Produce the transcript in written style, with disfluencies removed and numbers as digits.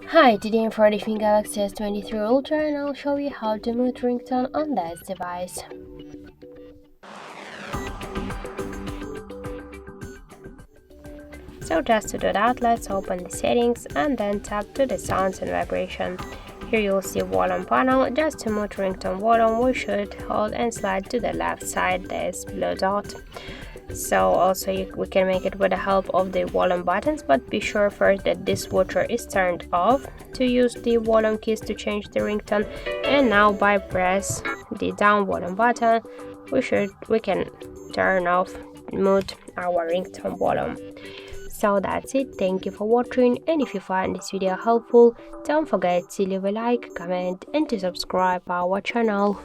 Hi, today I'm for the Samsung Galaxy S23 Ultra and I'll show you how to mute ringtone on this device. So just to do that, let's open the settings and then tap to the sounds and vibration. Here you'll see volume panel. Just to mute ringtone volume, we should hold and slide to the left side, this blue dot. So also we can make it with the help of the volume buttons, but be sure first that this switcher is turned off to use the volume keys to change the ringtone. And now by press the down volume button, we can turn off, mute our ringtone volume. So that's it. Thank you for watching, and if you find this video helpful, don't forget to leave a like, comment and to subscribe our channel.